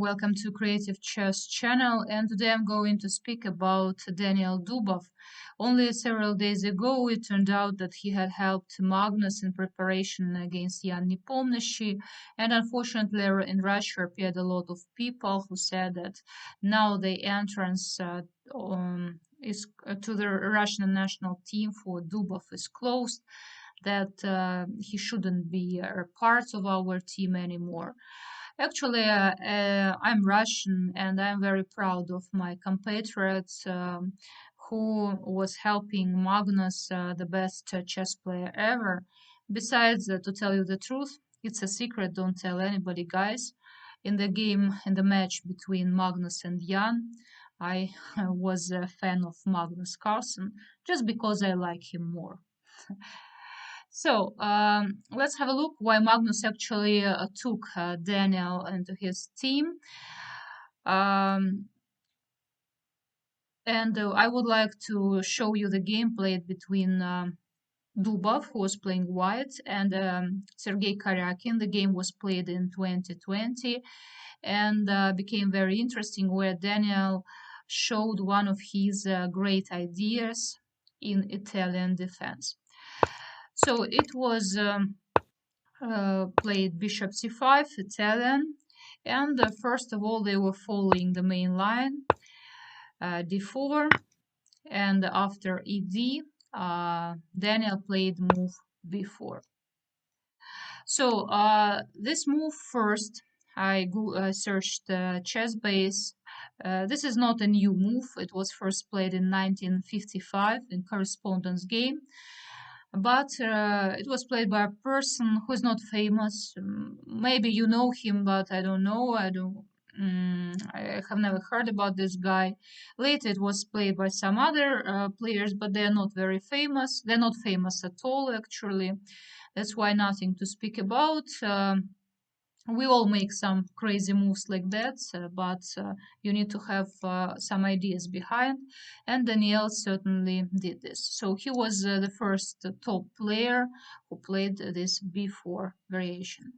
Welcome to Creative Chess channel, and today I'm going to speak about D.Dubov. Only several days ago it turned out that he had helped Magnus in preparation against Jan Nepomniachtchi, and unfortunately in Russia appeared a lot of people who said that now the entrance to the Russian national team for Dubov is closed, that he shouldn't be a part of our team anymore. Actually, I'm Russian and I'm very proud of my compatriots who was helping Magnus, the best chess player ever. Besides, to tell you the truth, it's a secret, don't tell anybody, guys. In the match between Magnus and Jan, I was a fan of Magnus Carlsen just because I like him more. So let's have a look why Magnus actually took Daniel into his team. And I would like to show you the game played between Dubov, who was playing white, and Sergei Karyakin. The game was played in 2020 and became very interesting, where Daniel showed one of his great ideas in Italian defense. So it was played bishop c5, Italian, and first of all they were following the main line, d4, and after ed, Daniel played move b4. So this move first, I searched ChessBase. This is not a new move. It was first played in 1955 in correspondence game. But it was played by a person who is not famous. Maybe you know him, but I don't know. I have never heard about this guy. Later, it was played by some other players, but they are not very famous. They're not famous at all, actually. That's why nothing to speak about. We all make some crazy moves like that, but you need to have some ideas behind, and Daniel certainly did this. So he was the first top player who played this b4 variation.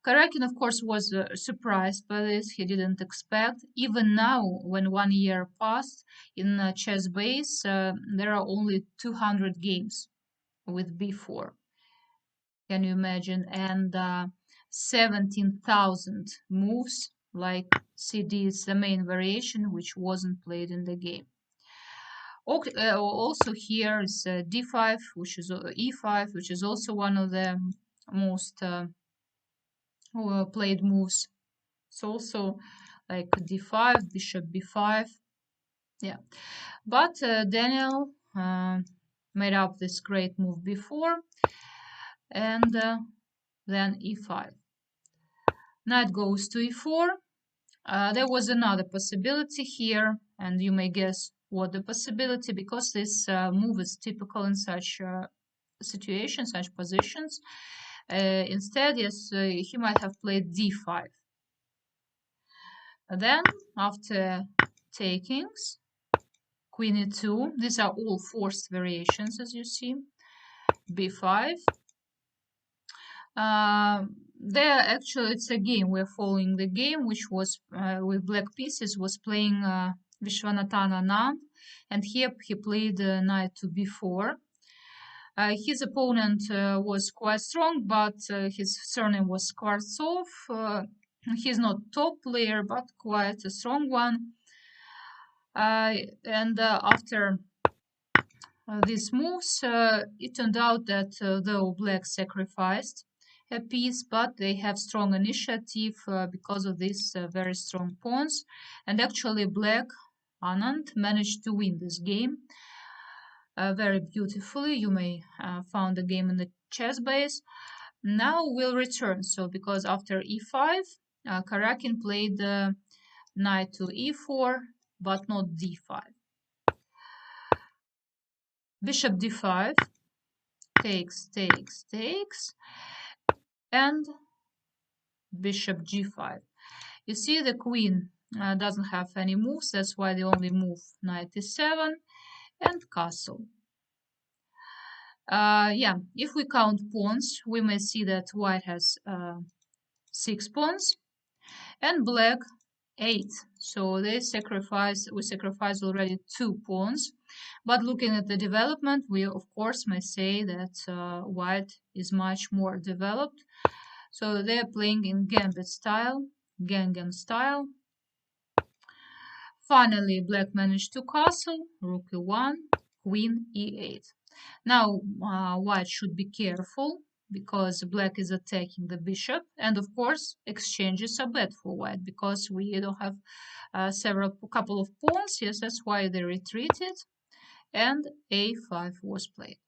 Karyakin, of course, was surprised by this. He didn't expect. Even now, when 1 year passed in ChessBase, there are only 200 games with b4. Can you imagine? And 17,000 moves, like CD is the main variation, which wasn't played in the game. Also here is d5, which is e5, which is also one of the most played moves. It's also like d5, bishop b5. Yeah, but Daniel made up this great move before, and then e5. Knight goes to e4. There was another possibility here, and you may guess what the possibility, because this move is typical in such situations, such positions. Instead, yes, he might have played d5. Then, after takings, queen e2, these are all forced variations, as you see, b5. There actually it's a game, we're following the game, which was with black pieces, was playing Vishwanathan Anand, and here he played knight to b4. His opponent was quite strong, but his surname was Skvartsov. He's not top player, but quite a strong one. And after these moves, it turned out that though black sacrificed a piece, but they have strong initiative because of these very strong pawns. And actually, black, Anand, managed to win this game very beautifully. You may find the game in the ChessBase. Now we'll return. So because after e5, Karyakin played knight to e4, but not d5. Bishop d5, takes, and bishop g5. You see the queen doesn't have any moves, that's why they only move knight e7 and castle. Yeah, if we count pawns, we may see that white has 6 pawns, and black 8. So we sacrifice already 2 pawns. But looking at the development, we of course may say that white is much more developed. So they're playing in gambit style, Gangnam style. Finally, black managed to castle, rook e1, queen e8. Now, white should be careful because black is attacking the bishop, and of course, exchanges are bad for white because we don't have couple of pawns. Yes, that's why they retreated, and a5 was played.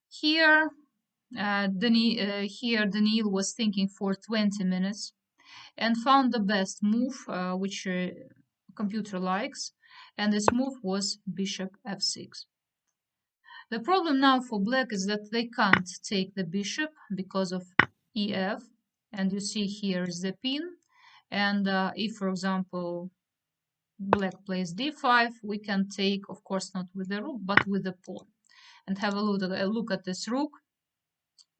Here, Daniil was thinking for 20 minutes and found the best move, which computer likes, and this move was bishop f6. The problem now for black is that they can't take the bishop because of ef, and you see here is the pin, and if, for example, black plays d5, we can take, of course, not with the rook, but with the pawn. And have a look at this rook.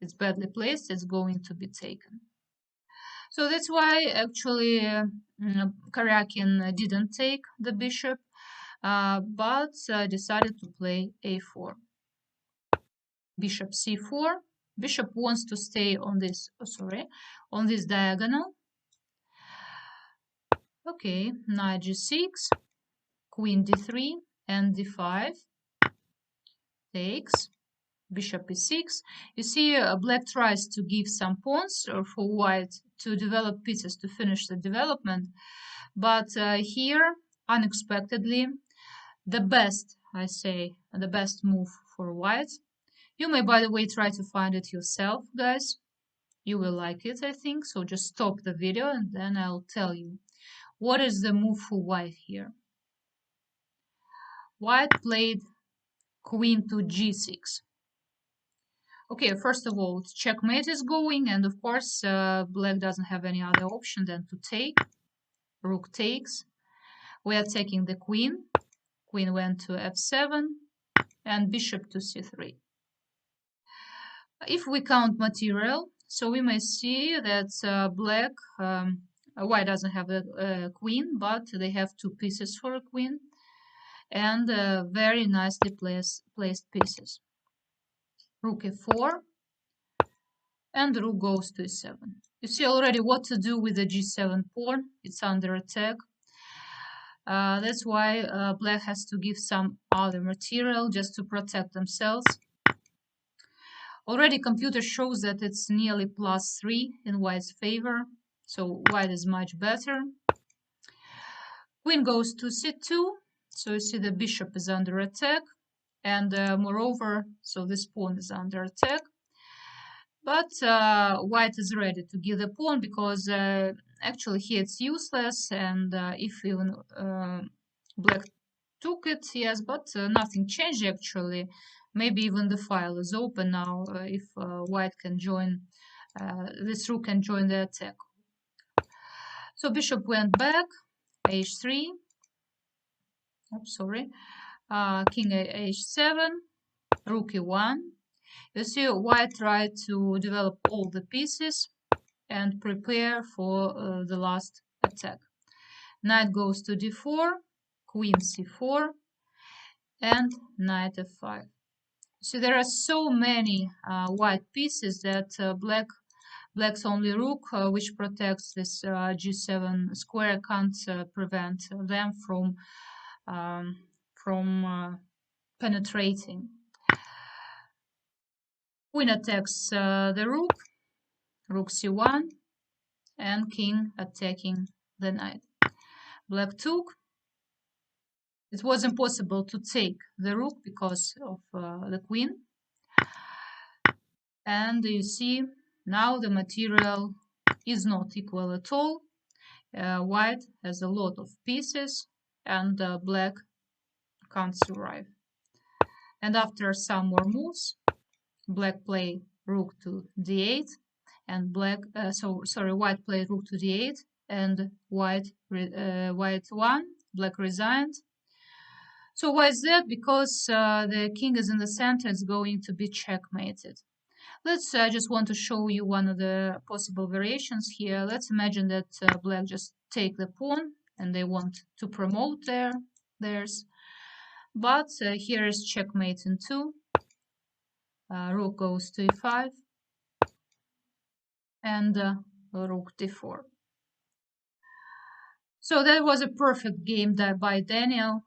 It's badly placed, it's going to be taken. So that's why actually Karyakin didn't take the bishop, but decided to play a4. Bishop c4. Bishop wants to stay on this, on this diagonal. Okay, knight g6, queen d3, and d5 takes. Bishop e6. You see, black tries to give some pawns for white to develop pieces to finish the development, but here, unexpectedly, the best move for white. You may, by the way, try to find it yourself, guys. You will like it, I think. So just stop the video and then I'll tell you what is the move for white here. White played queen to g6. Okay, first of all, checkmate is going, and of course, black doesn't have any other option than to take. Rook takes. We are taking the queen. Queen went to f7, and bishop to c3. If we count material, so we may see that white doesn't have a queen, but they have 2 pieces for a queen, and very nicely placed pieces. Rook e4, and rook goes to e7. You see already what to do with the g7 pawn. It's under attack. That's why black has to give some other material just to protect themselves. Already computer shows that it's nearly +3 in white's favor, so white is much better. Queen goes to c2, so you see the bishop is under attack, and moreover, so this pawn is under attack. But white is ready to give the pawn because actually here it's useless, and if even black took it, yes, but nothing changed actually. Maybe even the file is open now if white can join, this rook can join the attack. So bishop went back, h3, king h7, rook e1. You see, white tried to develop all the pieces and prepare for the last attack. Knight goes to d4, queen c4, and knight f5. So there are so many white pieces that black's only rook, which protects this g7 square, can't prevent them from penetrating. Queen attacks the rook c1, and king attacking the knight. Black took. It was impossible to take the rook because of the queen. And you see, now the material is not equal at all. White has a lot of pieces, and black can't survive. And after some more moves, black played rook to d8, and white played rook to d8, and white won. Black resigned. So why is that? Because the king is in the center, it's going to be checkmated. Let's I just want to show you one of the possible variations here. Let's imagine that black just take the pawn and they want to promote theirs. But here is checkmate in 2. Rook goes to e5 and rook d4. So that was a perfect game by Daniel.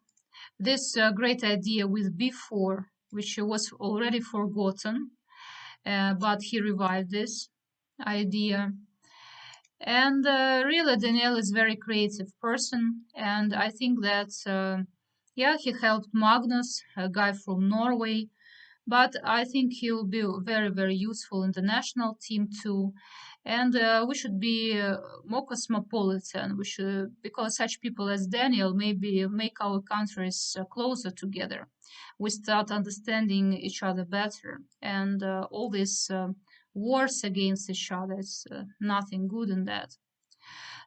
This great idea with b4, which was already forgotten, but he revived this idea. And really, Daniel is a very creative person, and I think that, yeah, he helped Magnus, a guy from Norway, but I think he'll be very, very useful in the national team too. And we should be more cosmopolitan. We should, because such people as Daniel maybe make our countries closer together. We start understanding each other better, and all these wars against each other is nothing good in that.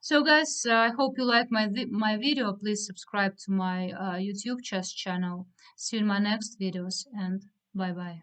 So guys, I hope you like my video. Please subscribe to my YouTube chess channel. See you in my next videos, and bye bye.